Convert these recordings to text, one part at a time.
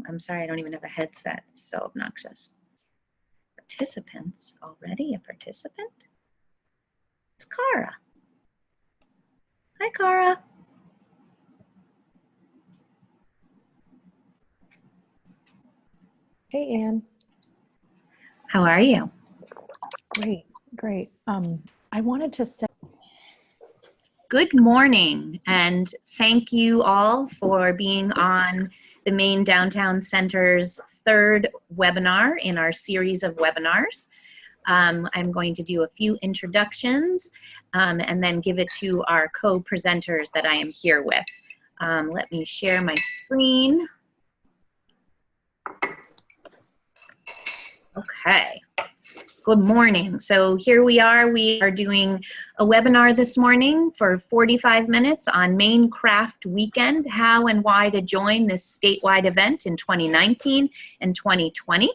I'm sorry, I don't even have a headset. It's so obnoxious. Participants already? A participant? It's Cara. Hi, Cara. Hey, Anne. How are you? Great, great. I wanted to say Good morning, and thank you all for being on the Maine Downtown Center's third webinar in our series of webinars. I'm going to do a few introductions and then give it to our co-presenters that I am here with. Let me share my screen. Okay. Good morning. So here we are doing a webinar this morning for 45 minutes on Maine Craft Weekend, how and why to join this statewide event in 2019 and 2020.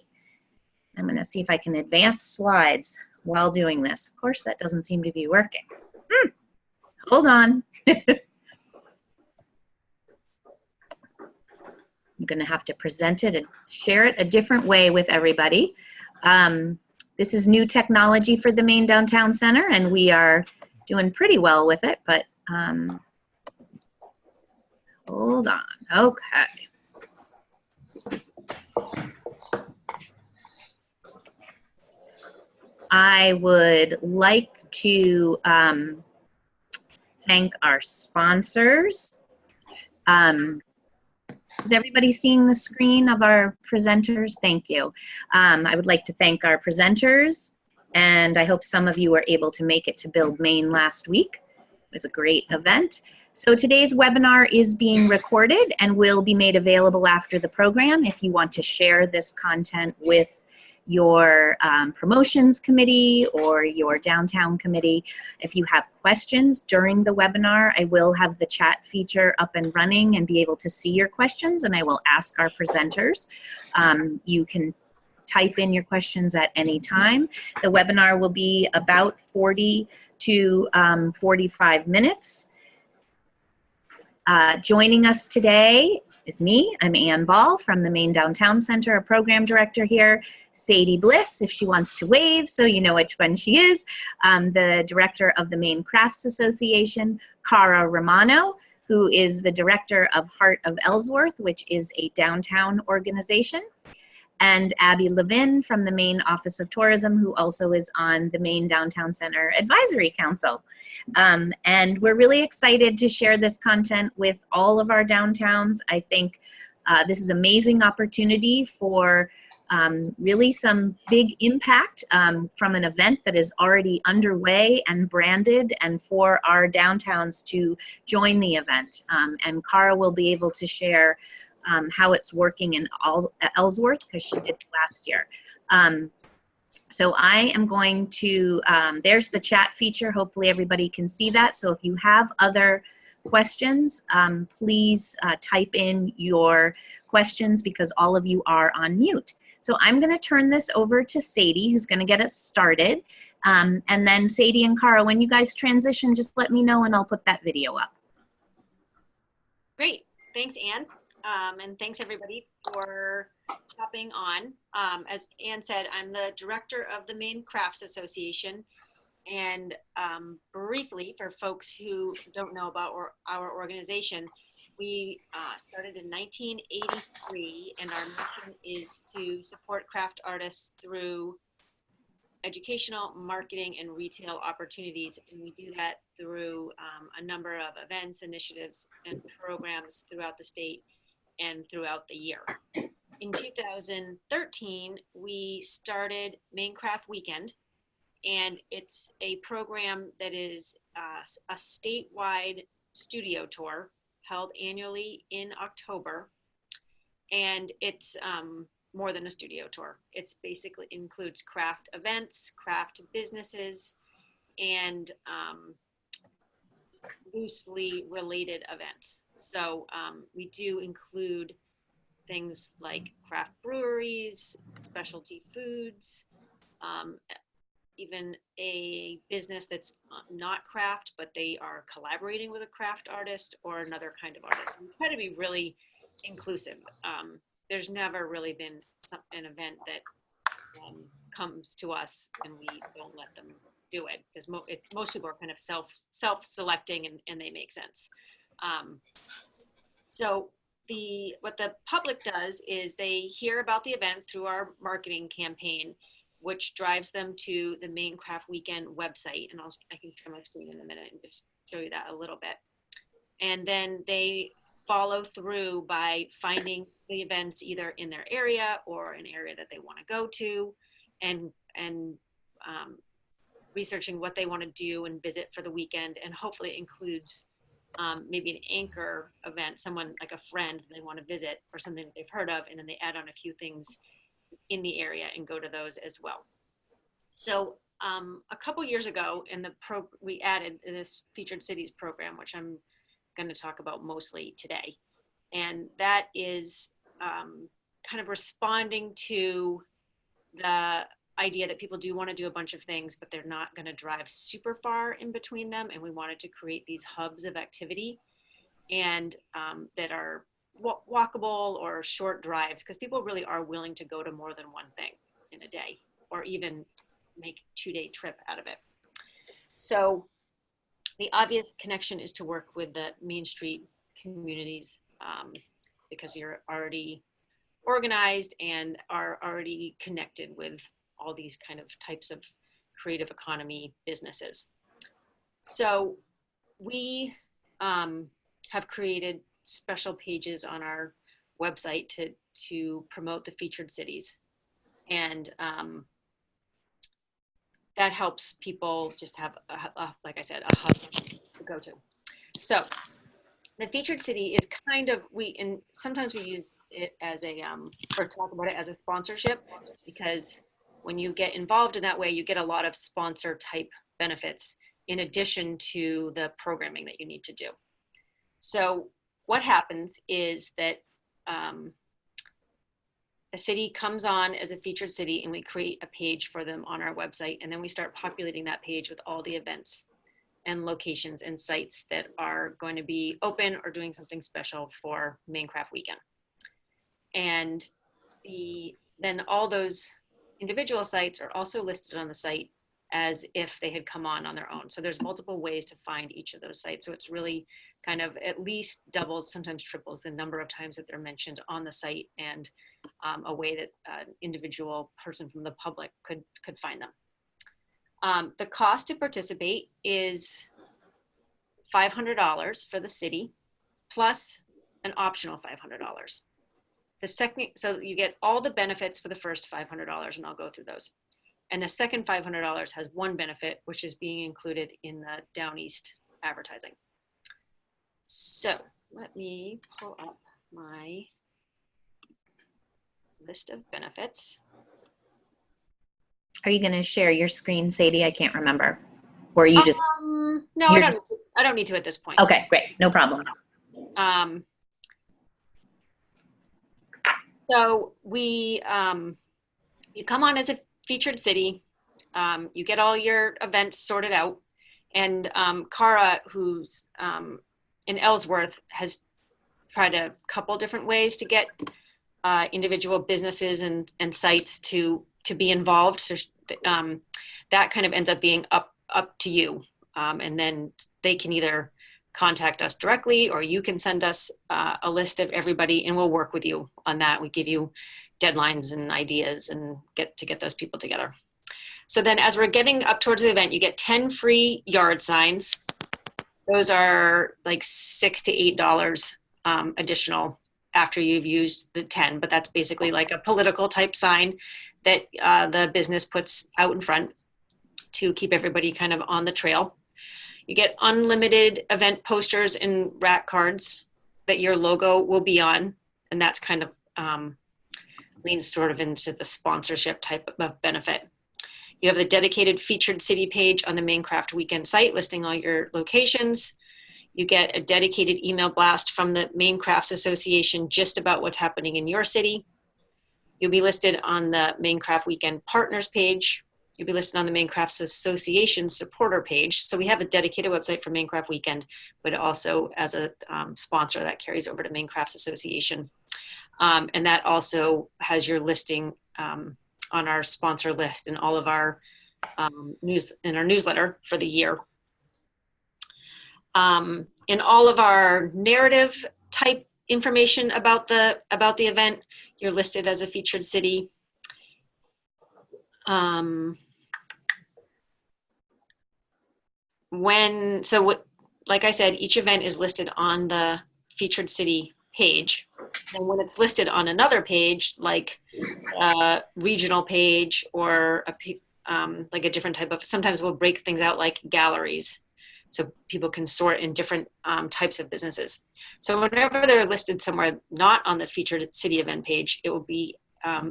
I'm going to see if I can advance slides while doing this. Of course, that doesn't seem to be working. Hold on. I'm going to have to present it and share it a different way with everybody. This is new technology for the Maine Downtown Center, and we are doing pretty well with it, but hold on. Okay. I would like to thank our sponsors. Is everybody seeing the screen of our presenters? Thank you. I would like to thank our presenters, and I hope some of you were able to make it to Build Maine last week. It was a great event. So today's webinar is being recorded and will be made available after the program if you want to share this content with your promotions committee or your downtown committee. If you have questions during the webinar, I will have the chat feature up and running and be able to see your questions, and I will ask our presenters. You can type in your questions at any time. The webinar will be about 40 to 45 minutes. Joining us today is me. I'm Ann Ball from the Maine Downtown Center, a program director here. Sadie Bliss, if she wants to wave so you know which one she is, the director of the Maine Crafts Association. Cara Romano, who is the director of Heart of Ellsworth, which is a downtown organization. And Abby Levin from the Maine Office of Tourism, who also is on the Maine Downtown Center Advisory Council. And we're really excited to share this content with all of our downtowns. I think this is an amazing opportunity for really some big impact from an event that is already underway and branded, and for our downtowns to join the event. And Cara will be able to share how it's working in Ellsworth, because she did it last year. So I am going to, there's the chat feature. Hopefully everybody can see that. So if you have other questions, please type in your questions, because all of you are on mute. So I'm going to turn this over to Sadie, who's going to get us started. And then Sadie and Cara, when you guys transition, just let me know and I'll put that video up. Great. Thanks, Ann. And thanks everybody for hopping on. As Ann said, I'm the director of the Maine Crafts Association. And briefly, for folks who don't know about our organization, we started in 1983, and our mission is to support craft artists through educational, marketing, and retail opportunities. And we do that through a number of events, initiatives, and programs throughout the state and throughout the year. In 2013, we started Maine Craft Weekend, and it's a program that is a statewide studio tour held annually in October. And it's more than a studio tour. It's basically includes craft events, craft businesses, and loosely related events. So we do include things like craft breweries, specialty foods, even a business that's not craft, but they are collaborating with a craft artist or another kind of artist. So we try to be really inclusive. there's never really been an event that comes to us and we don't let them do it, because most people are kind of self-selecting, and they make sense. So what the public does is they hear about the event through our marketing campaign, which drives them to the Maine Craft Weekend website. And I can share my screen in a minute and just show you that a little bit. And then they follow through by finding the events either in their area or an area that they want to go to, and researching what they want to do and visit for the weekend. And hopefully it includes maybe an anchor event, someone like a friend they want to visit or something that they've heard of, and then they add on a few things in the area and go to those as well. So a couple years ago we added this Featured Cities program, which I'm going to talk about mostly today. And that is kind of responding to the idea that people do want to do a bunch of things, but they're not going to drive super far in between them. And we wanted to create these hubs of activity and that are walkable or short drives, because people really are willing to go to more than one thing in a day, or even make a 2-day trip out of it. So the obvious connection is to work with the Main Street communities, because you're already organized and are already connected with all these kind of types of creative economy businesses. So we have created special pages on our website to promote the featured cities. And that helps people just have, like I said, a hub to go to. So the featured city is kind of, sometimes we use it as or talk about it as a sponsorship, because when you get involved in that way, you get a lot of sponsor type benefits in addition to the programming that you need to do. So what happens is that a city comes on as a featured city, and we create a page for them on our website, and then we start populating that page with all the events and locations and sites that are going to be open or doing something special for Maine Craft Weekend. And then all those individual sites are also listed on the site as if they had come on their own. So there's multiple ways to find each of those sites. So it's really kind of at least doubles, sometimes triples the number of times that they're mentioned on the site, and a way that an individual person from the public could find them. The cost to participate is $500 for the city, plus an optional $500. The second, so you get all the benefits for the first $500, and I'll go through those. And the second $500 has one benefit, which is being included in the Down East advertising. So let me pull up my list of benefits. Are you going to share your screen, Sadie? I can't remember. Or you just... No, I don't need to at this point. Okay, great. No problem. So we, you come on as a featured city, you get all your events sorted out, and Cara, who's in Ellsworth, has tried a couple different ways to get individual businesses and sites to be involved. So that kind of ends up being up to you. And then they can either contact us directly, or you can send us a list of everybody, and we'll work with you on that. We give you deadlines and ideas and get those people together. So then as we're getting up towards the event, you get 10 free yard signs. Those are like $6 to $8 additional after you've used the 10, but that's basically like a political type sign that the business puts out in front to keep everybody kind of on the trail. You get unlimited event posters and rack cards that your logo will be on, and that's kind of leans sort of into the sponsorship type of benefit. You have the dedicated featured city page on the Maine Craft Weekend site listing all your locations. You get a dedicated email blast from the Maine Crafts Association just about what's happening in your city. You'll be listed on the Maine Craft Weekend Partners page. You'll be listed on the Maine Crafts Association supporter page. So we have a dedicated website for Maine Craft Weekend, but also as a sponsor that carries over to Maine Crafts Association. And that also has your listing on our sponsor list and all of our newsletter for the year. In all of our narrative type information about the event, you're listed as a featured city. Like I said, each event is listed on the featured city page. And when it's listed on another page, like a regional page or like a different type of, sometimes we'll break things out like galleries, so people can sort in different types of businesses. So whenever they're listed somewhere not on the featured city event page, it will be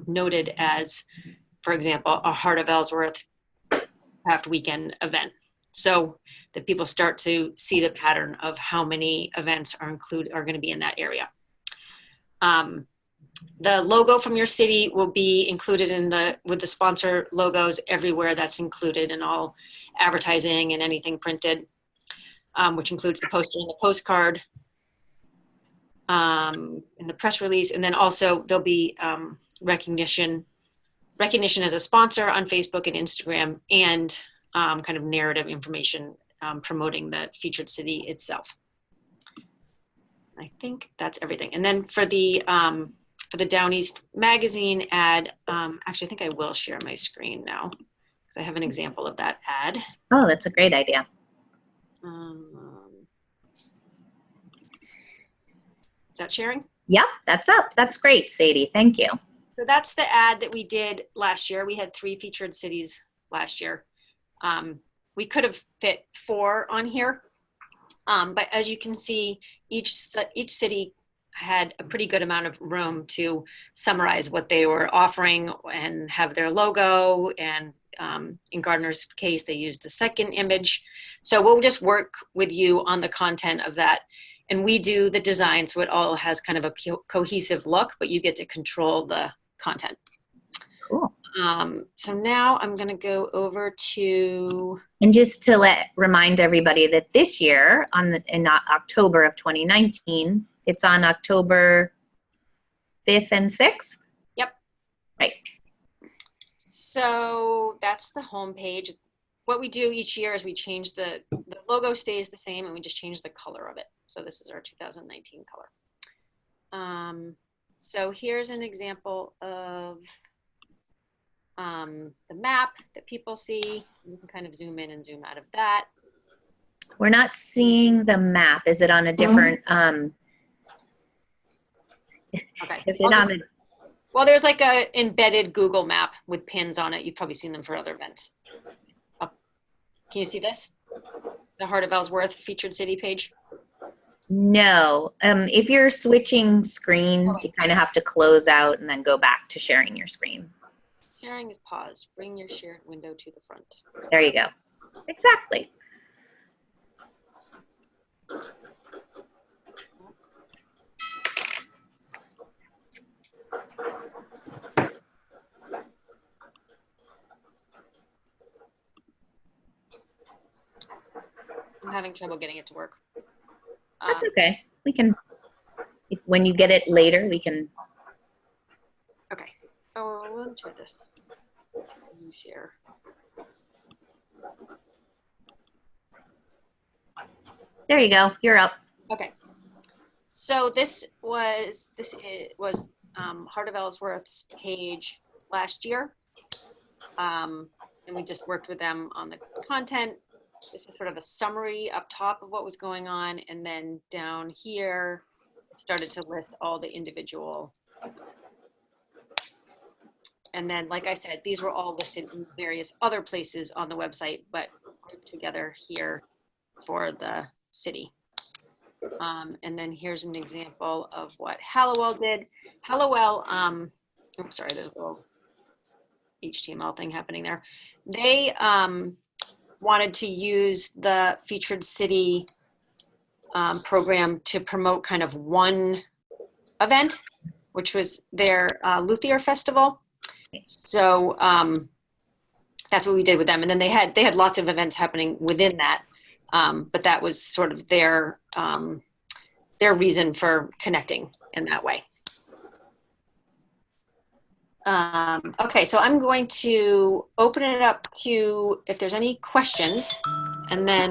noted as, for example, a Heart of Ellsworth Craft Weekend event. So that people start to see the pattern of how many events are going to be in that area. The logo from your city will be included with the sponsor logos everywhere. That's included in all advertising and anything printed, which includes the poster and the postcard, in the press release. And then also there'll be recognition as a sponsor on Facebook and Instagram, and kind of narrative information promoting the featured city itself. I think that's everything. And then for the Down East magazine ad, actually I think I will share my screen now because I have an example of that ad. Oh, that's a great idea. Is that sharing? Yep, that's up. That's great, Sadie. Thank you. So that's the ad that we did last year. We had 3 featured cities last year. We could have fit 4 on here, but as you can see, each city had a pretty good amount of room to summarize what they were offering and have their logo. And in Gardner's case, they used a second image. So we'll just work with you on the content of that. And we do the design, so it all has kind of a cohesive look, but you get to control the content. Cool. So now I'm going to go over to... And just to remind everybody that this year, in October of 2019, it's on October 5th and 6th? Yep. Right. So that's the home page. What we do each year is we change the logo stays the same, and we just change the color of it. So this is our 2019 color. So here's an example of the map that people see. You can kind of zoom in and zoom out of that. We're not seeing the map. Is it on a different, Okay. is it on well, there's like a embedded Google map with pins on it. You've probably seen them for other events. Oh, can you see this? The Heart of Ellsworth featured city page? No. If you're switching screens, you kind of have to close out and then go back to sharing your screen. Sharing is paused. Bring your shared window to the front. There you go. Exactly. I'm having trouble getting it to work. That's okay. We can, when you get it later, we can. Okay. Oh, let me try this. Share. There you go. You're up. Okay. So this was Heart of Ellsworth's page last year, and we just worked with them on the content. This was sort of a summary up top of what was going on, and then down here, it started to list all the individual events. And then, like I said, these were all listed in various other places on the website, but grouped together here for the city. And then here's an example of what Hallowell did. Hallowell, oops, sorry, there's a little HTML thing happening there. They wanted to use the featured city program to promote kind of one event, which was their Luthier Festival. So that's what we did with them. And then they had lots of events happening within that, but that was sort of their reason for connecting in that way. Okay, so I'm going to open it up to if there's any questions, and then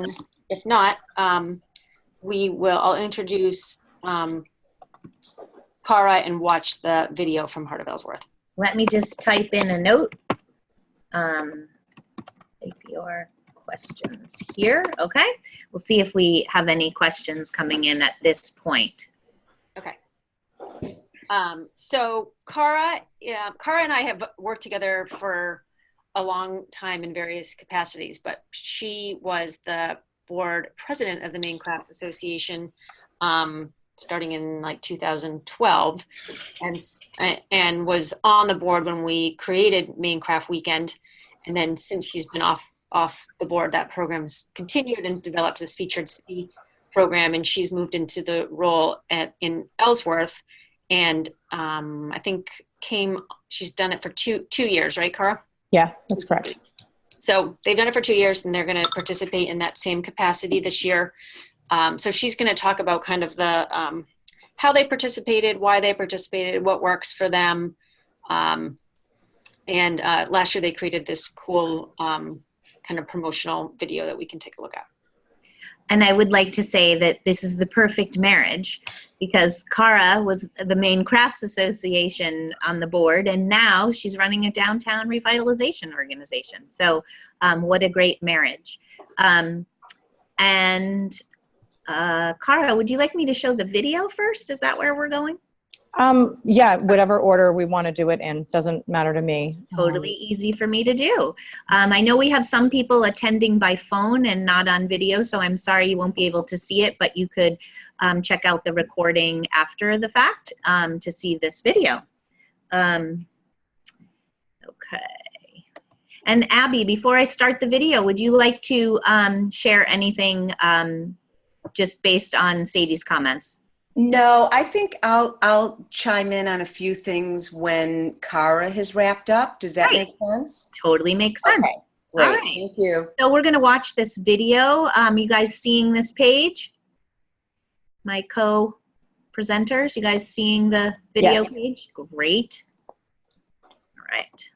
if not, I'll introduce Cara and watch the video from Heart of Ellsworth. Let me just type in a note. Type your questions here. Okay. We'll see if we have any questions coming in at this point. Okay. So Cara and I have worked together for a long time in various capacities, but she was the board president of the Maine Crafts Association starting in like 2012 and was on the board when we created Maine Craft Weekend. And then since she's been off the board, that program's continued and developed this featured city program, and she's moved into the role in Ellsworth. And I think she's done it for two years, right, Cara? Yeah, that's correct. So they've done it for 2 years, and they're going to participate in that same capacity this year. So she's going to talk about kind of the how they participated, why they participated, what works for them. And last year they created this cool kind of promotional video that we can take a look at. And I would like to say that this is the perfect marriage because Cara was the Maine Crafts Association on the board, and now she's running a downtown revitalization organization. So what a great marriage. Cara, would you like me to show the video first? Is that where we're going? Yeah, whatever order we want to do it in. Doesn't matter to me. Totally easy for me to do. I know we have some people attending by phone and not on video, so I'm sorry you won't be able to see it, but you could check out the recording after the fact to see this video. Okay. And Abby, before I start the video, would you like to share anything just based on Sadie's comments? No, I think I'll chime in on a few things when Cara has wrapped up. Does that make sense? Totally makes sense. Okay, great. All right. Thank you. So we're going to watch this video. You guys seeing this page? My co-presenters, you guys seeing the video page? Great. All right.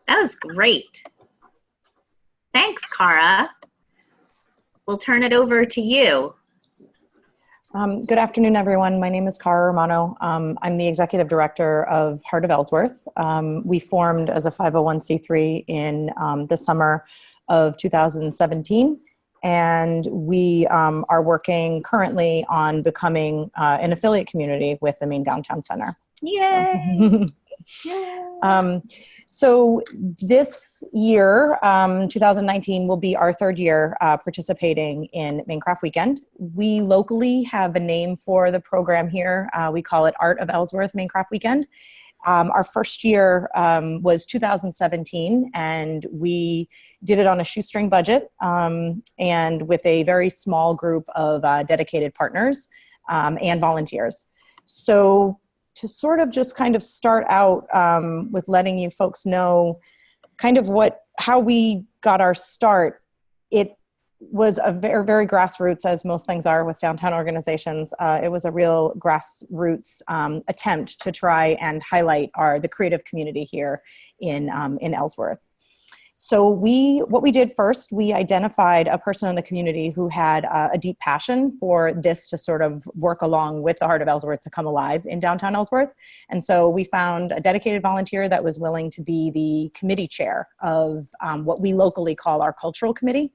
That was great. Thanks, Cara. We'll turn it over to you. Good afternoon, everyone. My name is Cara Romano. I'm the executive director of Heart of Ellsworth. We formed as a 501c3 in the summer of 2017, and we are working currently on becoming an affiliate community with the Maine Downtown Center. Yay! So this year, 2019, will be our third year participating in Maine Craft Weekend. We locally have a name for the program here. We call it Art of Ellsworth Maine Craft Weekend. Our first year was 2017, and we did it on a shoestring budget and with a very small group of dedicated partners and volunteers. So to sort of just kind of start out with letting you folks know kind of how we got our start. It was a very, very grassroots, as most things are with downtown organizations. It was a real grassroots attempt to try and highlight the creative community here in Ellsworth. So what we did first, we identified a person in the community who had a deep passion for this to sort of work along with the Heart of Ellsworth to come alive in downtown Ellsworth. And so we found a dedicated volunteer that was willing to be the committee chair of what we locally call our cultural committee.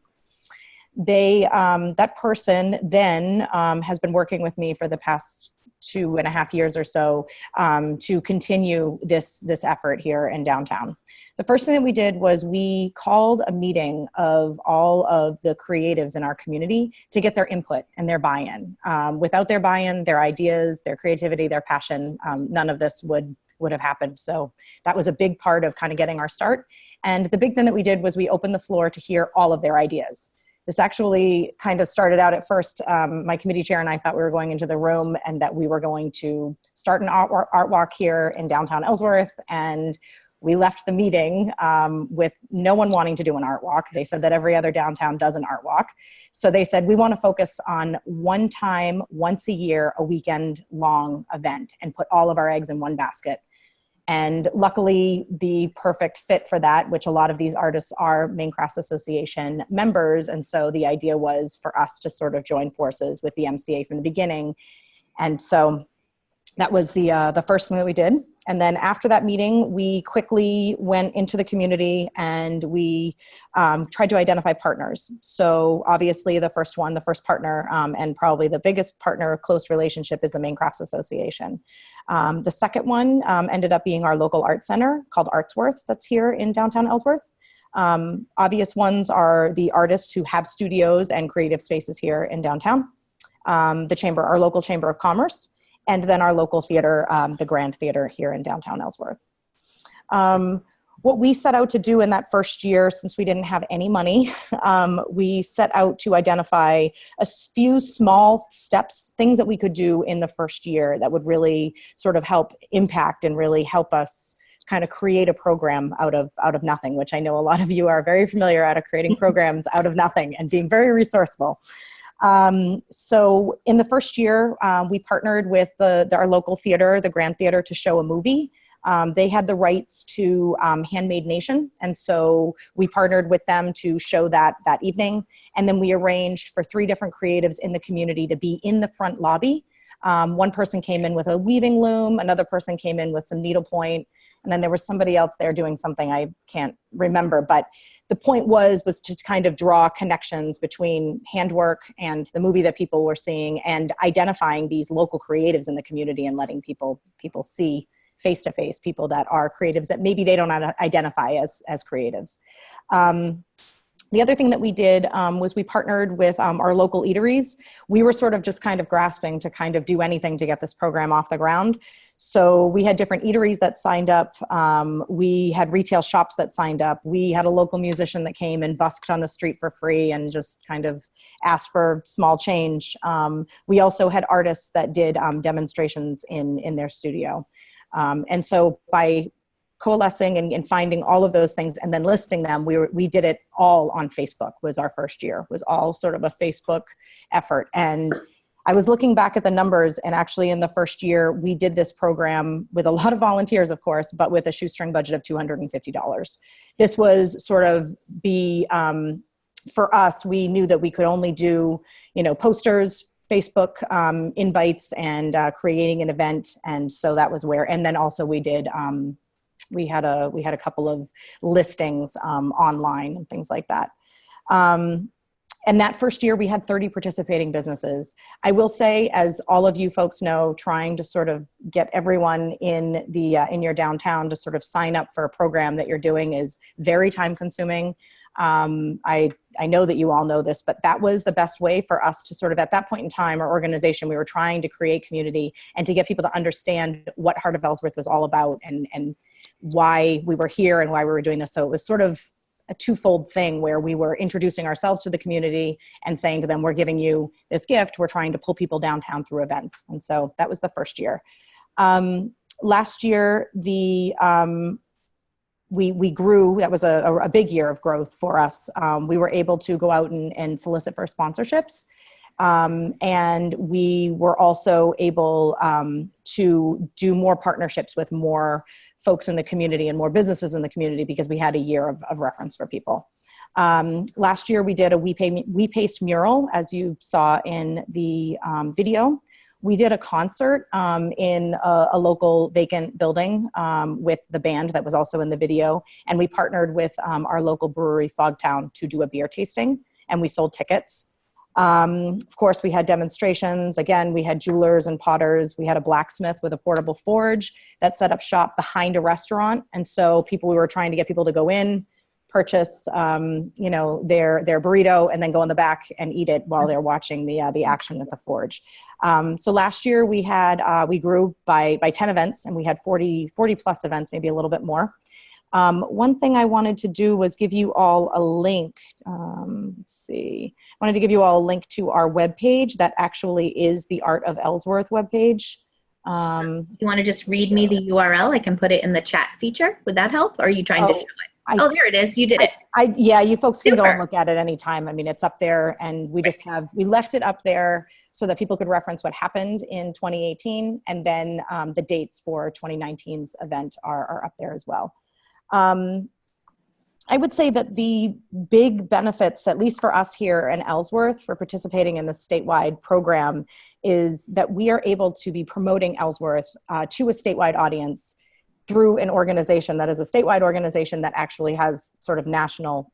That person then has been working with me for the past 2.5 years or so to continue this effort here in downtown. The first thing that we did was we called a meeting of all of the creatives in our community to get their input and their buy-in. Without their buy-in, their ideas, their creativity, their passion, none of this would have happened. So that was a big part of kind of getting our start. And the big thing that we did was we opened the floor to hear all of their ideas. This actually kind of started out at first, my committee chair and I thought we were going into the room and that we were going to start an art walk here in downtown Ellsworth. And we left the meeting with no one wanting to do an art walk. They said that every other downtown does an art walk. So they said, we want to focus on one time, once a year, a weekend long event and put all of our eggs in one basket. And luckily, the perfect fit for that, which a lot of these artists are Maine Crafts Association members. And so the idea was for us to sort of join forces with the MCA from the beginning. And so that was the first thing that we did. And then after that meeting, we quickly went into the community and we tried to identify partners. So obviously the first partner and probably the biggest partner, close relationship is the Maine Crafts Association. The second one ended up being our local art center called Artsworth that's here in downtown Ellsworth. Obvious ones are the artists who have studios and creative spaces here in downtown. Our local Chamber of Commerce. And then our local theater, the Grand Theater here in downtown Ellsworth. What we set out to do in that first year, since we didn't have any money, we set out to identify a few small steps, things that we could do in the first year that would really sort of help impact and really help us kind of create a program out of nothing, which I know a lot of you are very familiar at creating programs out of nothing and being very resourceful. So in the first year, we partnered with our local theater, the Grand Theater, to show a movie. They had the rights to Handmade Nation. And so we partnered with them to show that evening. And then we arranged for 3 different creatives in the community to be in the front lobby. One person came in with a weaving loom, another person came in with some needlepoint, and then there was somebody else there doing something I can't remember. But the point was to kind of draw connections between handwork and the movie that people were seeing and identifying these local creatives in the community and letting people see face-to-face people that are creatives that maybe they don't identify as creatives. The other thing that we did was we partnered with our local eateries. We were sort of just kind of grasping to kind of do anything to get this program off the ground. So we had different eateries that signed up. We had retail shops that signed up. We had a local musician that came and busked on the street for free and just kind of asked for small change. We also had artists that did demonstrations in their studio. And so by coalescing and finding all of those things and then listing them, we did it all on Facebook. Was our first year, was all sort of a Facebook effort. And I was looking back at the numbers, and actually in the first year, we did this program with a lot of volunteers, of course, but with a shoestring budget of $250. This was sort of for us, we knew that we could only do, posters, Facebook invites, and creating an event. And so that was where, and then also we did, we had a couple of listings online and things like that. And that first year we had 30 participating businesses. I will say, as all of you folks know, trying to sort of get everyone in your downtown to sort of sign up for a program that you're doing is very time consuming. I know that you all know this, but that was the best way for us to sort of, at that point in time, our organization, we were trying to create community and to get people to understand what Heart of Ellsworth was all about and why we were here and why we were doing this. So it was sort of a twofold thing where we were introducing ourselves to the community and saying to them, we're giving you this gift. We're trying to pull people downtown through events. And so that was the first year. Last year, we grew. That was a big year of growth for us. We were able to go out and solicit for sponsorships. And we were also able to do more partnerships with more folks in the community and more businesses in the community because we had a year of reference for people. Last year, we did a We Paste mural, as you saw in the video. We did a concert in a local vacant building with the band that was also in the video. And we partnered with our local brewery, Fogtown, to do a beer tasting, and we sold tickets. Of course, we had demonstrations. Again, we had jewelers and potters. We had a blacksmith with a portable forge that set up shop behind a restaurant. And so we were trying to get people to go in, purchase, their burrito, and then go in the back and eat it while they're watching the action at the forge. So last year we grew by 10 events, and we had 40 plus events, maybe a little bit more. One thing I wanted to do was give you all a link. Let's see. I wanted to give you all a link to our webpage that actually is the Art of Ellsworth webpage. You want to just read me the URL? I can put it in the chat feature. Would that help? Or are you trying to show it? There it is. You did it. Yeah, you folks can Super. go and look at it anytime. I mean, it's up there, and we left it up there so that people could reference what happened in 2018, and then the dates for 2019's event are up there as well. I would say that the big benefits, at least for us here in Ellsworth, for participating in the statewide program is that we are able to be promoting Ellsworth to a statewide audience through an organization that is a statewide organization that actually has sort of national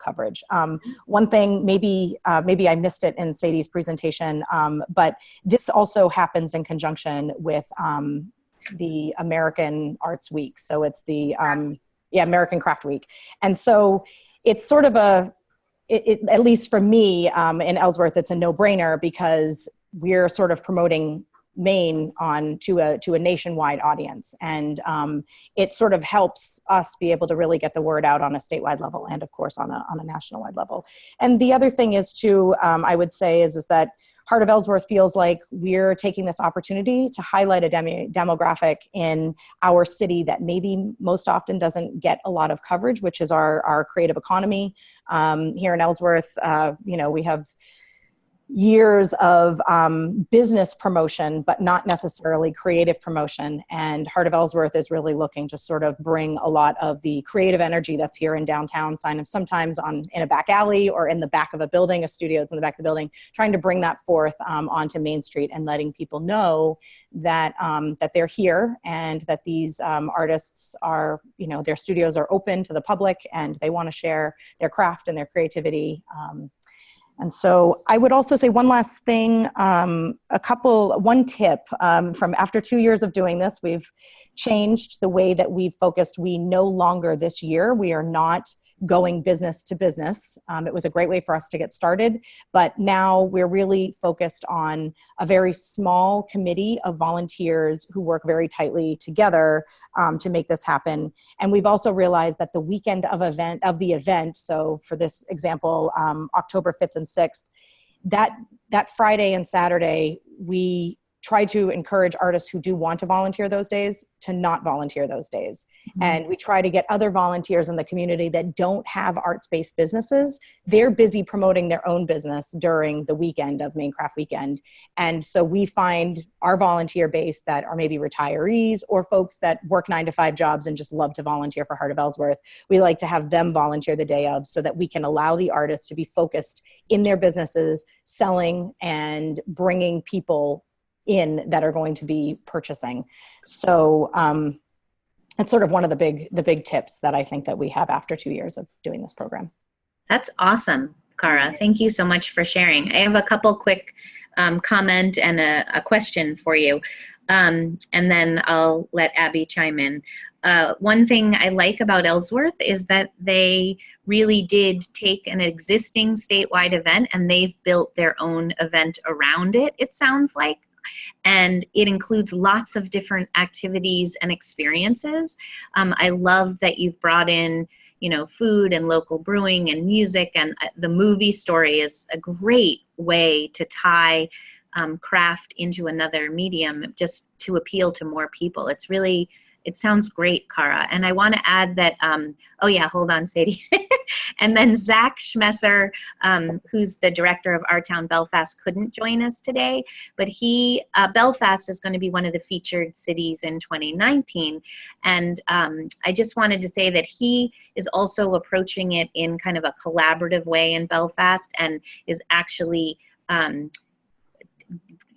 coverage. One thing, maybe I missed it in Sadie's presentation, but this also happens in conjunction with the American Arts Week. So it's the American Craft Week. And so it's sort of at least for me in Ellsworth, it's a no-brainer because we're sort of promoting Maine to a nationwide audience. And it sort of helps us be able to really get the word out on a statewide level and of course on a national-wide level. And the other thing is too, I would say is that Heart of Ellsworth feels like we're taking this opportunity to highlight a demographic in our city that maybe most often doesn't get a lot of coverage, which is our creative economy. Here in Ellsworth, we have years of business promotion, but not necessarily creative promotion. And Heart of Ellsworth is really looking to sort of bring a lot of the creative energy that's here in downtown, sometimes in a back alley or in the back of a building, a studio that's in the back of the building, trying to bring that forth onto Main Street and letting people know that that they're here and that these artists are, their studios are open to the public and they want to share their craft and their creativity. And so I would also say one last thing, one tip from after 2 years of doing this, we've changed the way that we've focused. We no longer this year, we are not going business to business. It was a great way for us to get started, but now we're really focused on a very small committee of volunteers who work very tightly together to make this happen. And we've also realized that the weekend of the event, so for this example, October 5th and 6th, that Friday and Saturday, we try to encourage artists who do want to volunteer those days to not volunteer those days. Mm-hmm. And we try to get other volunteers in the community that don't have arts-based businesses. They're busy promoting their own business during the weekend of Maine Craft Weekend. And so we find our volunteer base that are maybe retirees or folks that work 9-to-5 jobs and just love to volunteer for Heart of Ellsworth. We like to have them volunteer the day of so that we can allow the artists to be focused in their businesses, selling and bringing people in that are going to be purchasing. So it's sort of one of the big tips that I think that we have after 2 years of doing this program. That's awesome, Cara. Thank you so much for sharing. I have a couple quick comment and a question for you. And then I'll let Abby chime in. One thing I like about Ellsworth is that they really did take an existing statewide event and they've built their own event around it, it sounds like. And it includes lots of different activities and experiences. I love that you've brought in, food and local brewing and music, and the movie story is a great way to tie craft into another medium just to appeal to more people. It's really, it sounds great, Cara. And I want to add that, oh yeah, hold on, Sadie. And then Zach Schmesser, who's the director of Our Town Belfast, couldn't join us today, but Belfast is going to be one of the featured cities in 2019. And I just wanted to say that he is also approaching it in kind of a collaborative way in Belfast, and is actually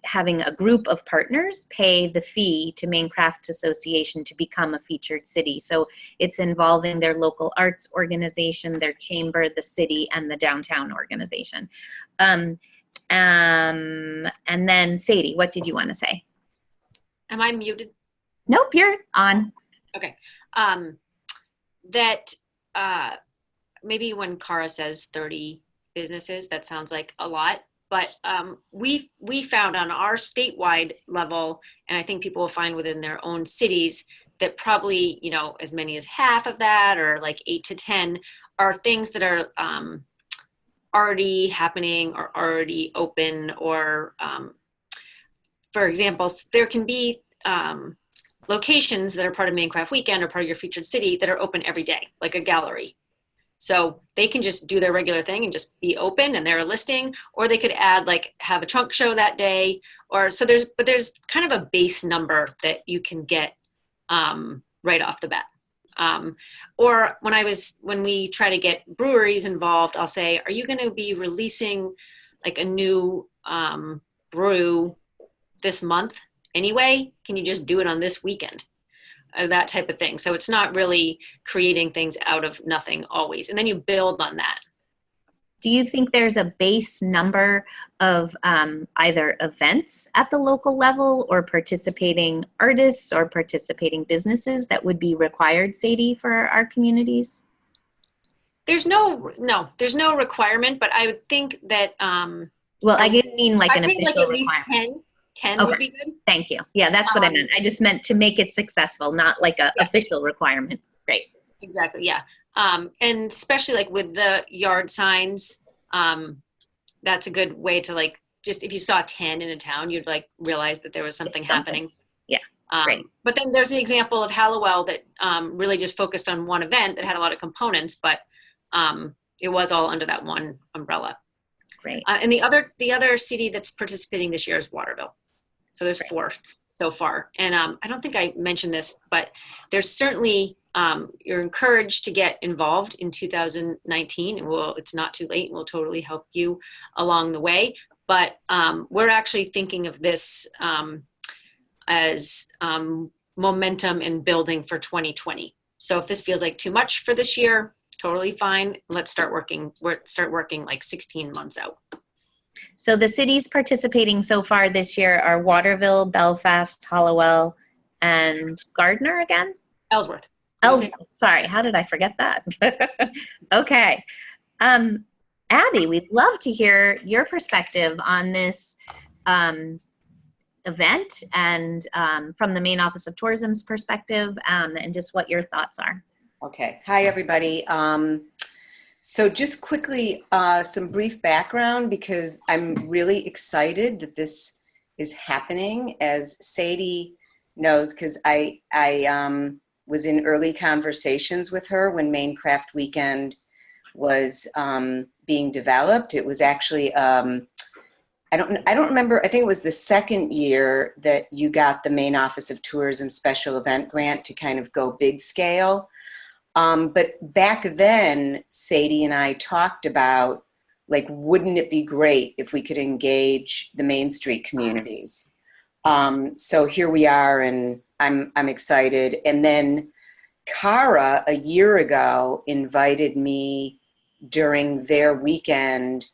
having a group of partners pay the fee to Maine Crafts Association to become a featured city. So it's involving their local arts organization, their chamber, the city, and the downtown organization. And then Sadie, what did you want to say? Am I muted? Nope, you're on. Okay. Maybe when Cara says 30 businesses, that sounds like a lot. But we found on our statewide level, and I think people will find within their own cities, that probably, you know, as many as half of that, or like 8 to 10, are things that are already happening or already open. Or, for example, there can be locations that are part of Maine Craft Weekend or part of your featured city that are open every day, like a gallery. So they can just do their regular thing and just be open and they're a listing, or they could add, like, have a trunk show that day, or so there's kind of a base number that you can get right off the bat. Or when we try to get breweries involved, I'll say, are you going to be releasing like a new brew this month anyway? Can you just do it on this weekend? That type of thing. So it's not really creating things out of nothing always. And then you build on that. Do you think there's a base number of either events at the local level or participating artists or participating businesses that would be required, Sadie, for our communities? There's no requirement, but I would think that, well, I didn't mean like I'd an say official like at least requirement. 10 Okay. would be good. Thank you. Yeah, that's what I meant. I just meant to make it successful, not like a official requirement. Great. Exactly. Yeah. And especially like with the yard signs, that's a good way to, like, just if you saw 10 in a town, you'd like realize that there was something happening. Yeah. Great. But then there's the example of Hallowell that really just focused on one event that had a lot of components, but it was all under that one umbrella. Great. And the other city that's participating this year is Waterville. So there's 4 so far. And I don't think I mentioned this, but there's certainly, you're encouraged to get involved in 2019. And it's not too late. We'll totally help you along the way. But we're actually thinking of this as momentum and building for 2020. So if this feels like too much for this year, totally fine. Let's start working like 16 months out. So the cities participating so far this year are Waterville, Belfast, Hallowell, and Gardner again? Ellsworth. Sorry, how did I forget that? Okay. Abby, we'd love to hear your perspective on this event, and from the Maine Office of Tourism's perspective, and just what your thoughts are. Okay. Hi, everybody. So just quickly, some brief background, because I'm really excited that this is happening, as Sadie knows, because I was in early conversations with her when Maine Craft Weekend was being developed. It was actually, I don't remember, I think it was the second year that you got the Maine Office of Tourism Special Event Grant to kind of go big scale. But back then, Sadie and I talked about, like, wouldn't it be great if we could engage the Main Street communities? So here we are, and I'm excited. And then Cara, a year ago, invited me during their weekend,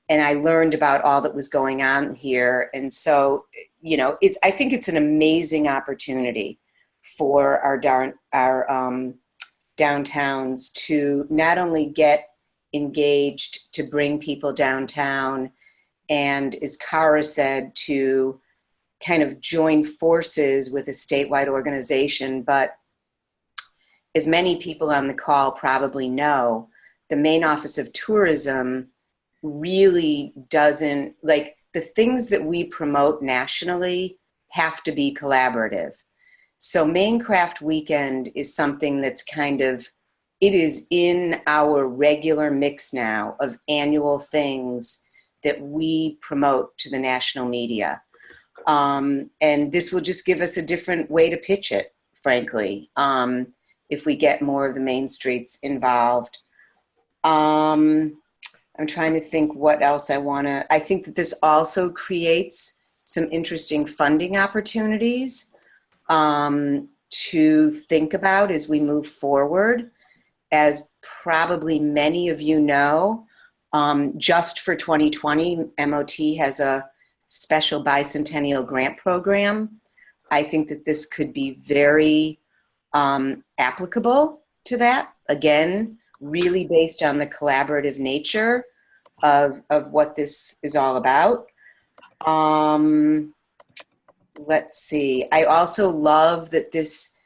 and I learned about all that was going on here. And so, you know, I think it's an amazing opportunity for our downtowns to not only get engaged, to bring people downtown, and, as Cara said, to kind of join forces with a statewide organization. But as many people on the call probably know, the Maine Office of Tourism really doesn't, like, the things that we promote nationally have to be collaborative. So Maine Craft Weekend is something that's kind of, it is in our regular mix now of annual things that we promote to the national media. And this will just give us a different way to pitch it, frankly, if we get more of the Main Streets involved. I'm trying to think what else I think that this also creates some interesting funding opportunities to think about as we move forward. As probably many of you know, just for 2020, MOT has a special bicentennial grant program. I think that this could be very applicable to that. Again, really based on the collaborative nature of what this is all about. Let's see. I also love that this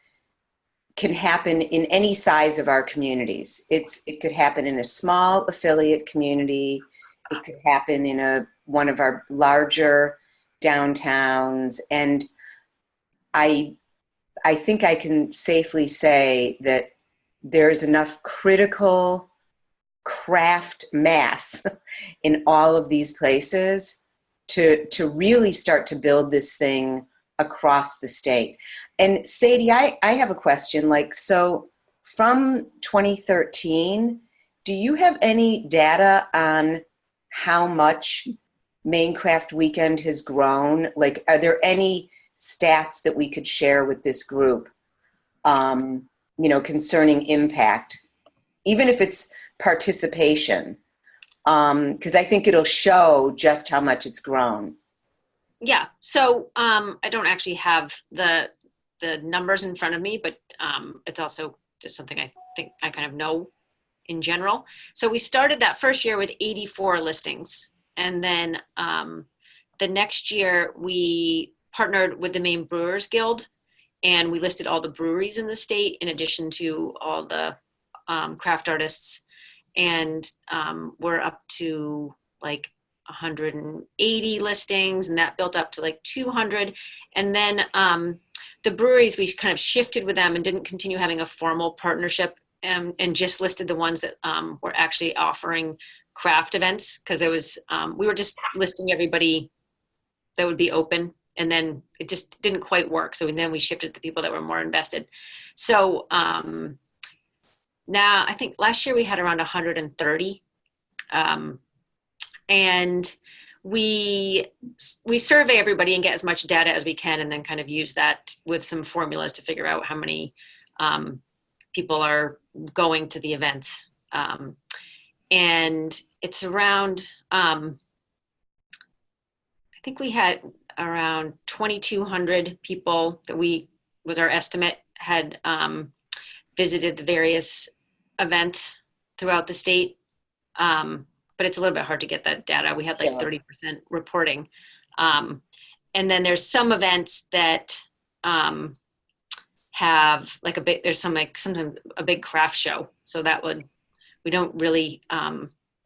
can happen in any size of our communities. It could happen in a small affiliate community. It could happen in one of our larger downtowns. And I think I can safely say that there's enough critical craft mass in all of these places to really start to build this thing across the state. And Sadie, I have a question. Like, so from 2013, do you have any data on how much Maine Craft Weekend has grown? Like, are there any stats that we could share with this group, concerning impact, even if it's participation? Because I think it'll show just how much it's grown. Yeah, so I don't actually have the numbers in front of me, but it's also just something I think I kind of know in general. So we started that first year with 84 listings. And then the next year we partnered with the Maine Brewers Guild, and we listed all the breweries in the state in addition to all the craft artists. And we're up to like 180 listings, and that built up to like 200. And then the breweries, we kind of shifted with them and didn't continue having a formal partnership, and just listed the ones that were actually offering craft events, because there was we were just listing everybody that would be open, and then it just didn't quite work. So then we shifted to people that were more invested. So now I think last year we had around 130. And we survey everybody and get as much data as we can, and then kind of use that with some formulas to figure out how many people are going to the events. And it's around, I think we had around 2,200 people that was our estimate, had visited the various events throughout the state. But it's a little bit hard to get that data. We had like 30% reporting. And then there's some events that have like sometimes a big craft show. So we don't really,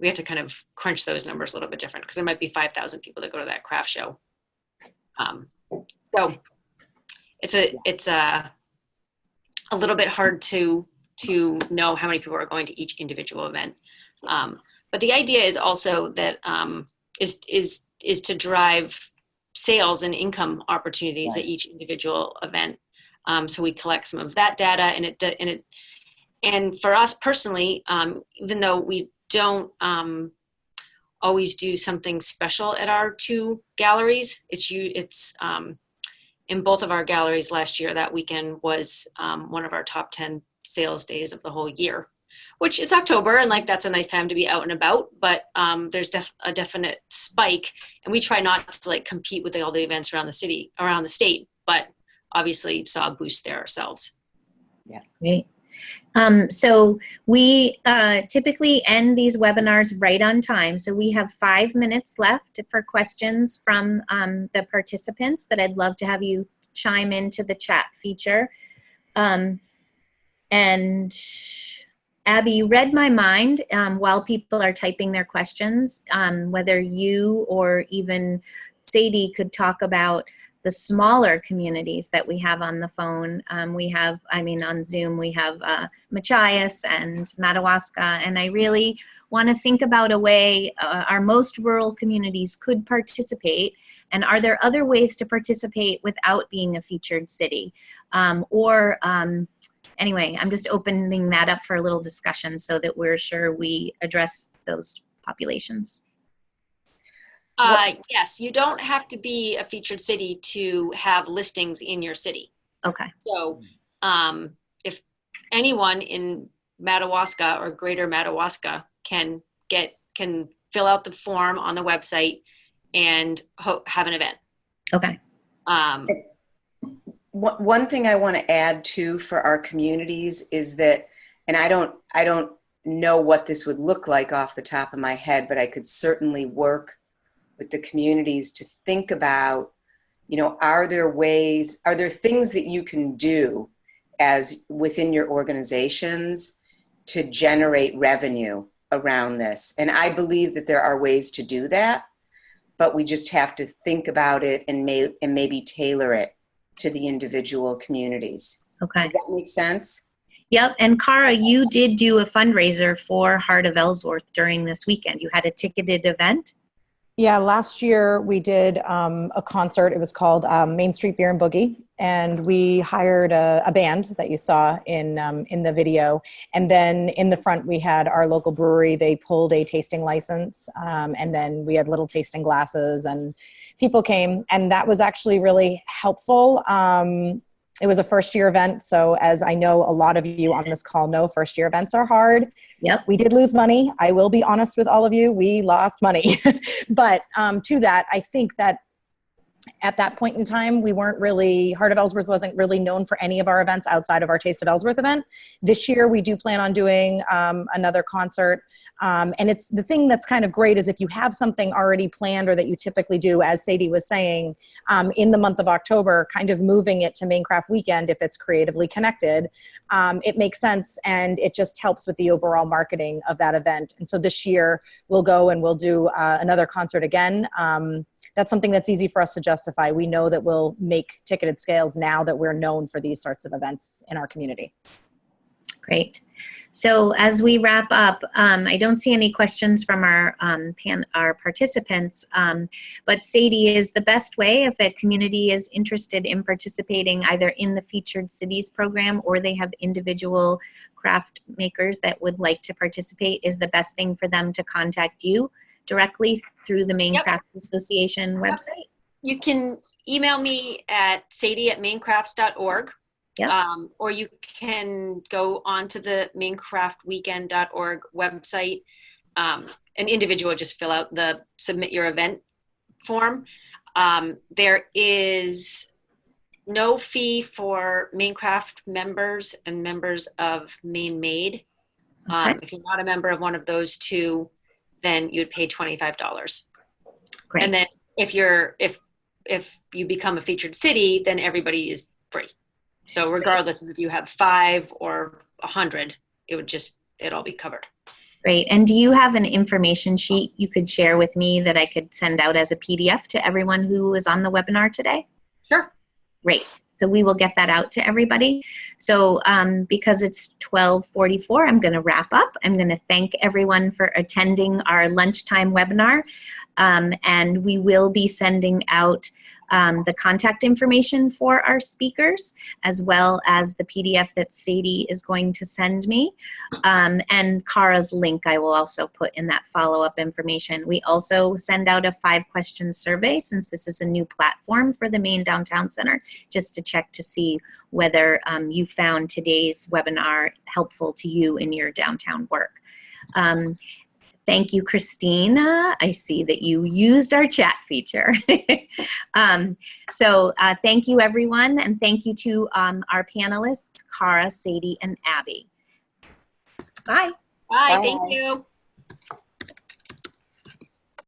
we have to kind of crunch those numbers a little bit different, because there might be 5,000 people that go to that craft show. So it's a little bit hard to know how many people are going to each individual event. But the idea is also that is to drive sales and income opportunities at each individual event. So we collect some of that data, and for us personally, even though we don't always do something special at our two galleries, it's in both of our galleries last year, that weekend was one of our top 10 sales days of the whole year, which is October, and like that's a nice time to be out and about, but there's a definite spike, and we try not to like compete with all the events around the state, but obviously saw a boost there ourselves. Yeah. Great. So we typically end these webinars right on time. So we have 5 minutes left for questions from the participants that I'd love to have you chime into the chat feature. And Abby, you read my mind while people are typing their questions, whether you or even Sadie could talk about the smaller communities that we have on the phone. On Zoom, we have Machias and Madawaska, and I really want to think about a way our most rural communities could participate, and are there other ways to participate without being a featured city? Anyway, I'm just opening that up for a little discussion so that we're sure we address those populations. Yes, you don't have to be a featured city to have listings in your city. Okay. So if anyone in Madawaska or Greater Madawaska can fill out the form on the website and have an event. Okay. One thing I want to add too for our communities is that, and I don't know what this would look like off the top of my head, but I could certainly work with the communities to think about, are there things that you can do as within your organizations to generate revenue around this? And I believe that there are ways to do that, but we just have to think about it and maybe tailor it to the individual communities. Okay. Does that make sense? Yep. And Cara, you did do a fundraiser for Heart of Ellsworth during this weekend. You had a ticketed event? Yeah, last year we did a concert. It was called Main Street Beer and Boogie, and we hired a band that you saw in the video. And then in the front we had our local brewery. They pulled a tasting license, and then we had little tasting glasses, and people came, and that was actually really helpful. It was a first-year event, so as I know a lot of you on this call know, first-year events are hard. Yep. We did lose money. I will be honest with all of you. We lost money. But to that, I think that at that point in time, Heart of Ellsworth wasn't really known for any of our events outside of our Taste of Ellsworth event. This year, we do plan on doing another concert. And it's the thing that's kind of great is if you have something already planned or that you typically do, as Sadie was saying, in the month of October, kind of moving it to Maine Craft Weekend, if it's creatively connected, it makes sense, and it just helps with the overall marketing of that event. And so this year, we'll go and we'll do another concert again. That's something that's easy for us to justify. We know that we'll make ticketed scales now that we're known for these sorts of events in our community. Great. So as we wrap up, I don't see any questions from our participants, but Sadie, is the best way if a community is interested in participating either in the Featured Cities program or they have individual craft makers that would like to participate, is the best thing for them to contact you directly through the Maine Yep. Craft Association website? You can email me at sadie@maincrafts.org. Yep. Or you can go onto the maincraftweekend.org website. An individual just fill out the submit your event form. There is no fee for Mainecraft members and members of Maine Made. Okay. If you're not a member of one of those two, then you would pay $25. Great. And then if you become a featured city, then everybody is free. So regardless of if you have 5 or 100, it'd all be covered. Great. And do you have an information sheet you could share with me that I could send out as a PDF to everyone who is on the webinar today? Sure. Great. So we will get that out to everybody. So because it's 12:44, I'm going to wrap up. I'm going to thank everyone for attending our lunchtime webinar. And we will be sending out the contact information for our speakers, as well as the PDF that Sadie is going to send me. And Cara's link I will also put in that follow-up information. We also send out a 5-question survey, since this is a new platform for the Maine Downtown Center, just to check to see whether you found today's webinar helpful to you in your downtown work. Thank you, Christina. I see that you used our chat feature. So thank you, everyone, and thank you to our panelists, Cara, Sadie, and Abby. Bye. Bye. Bye. Thank you.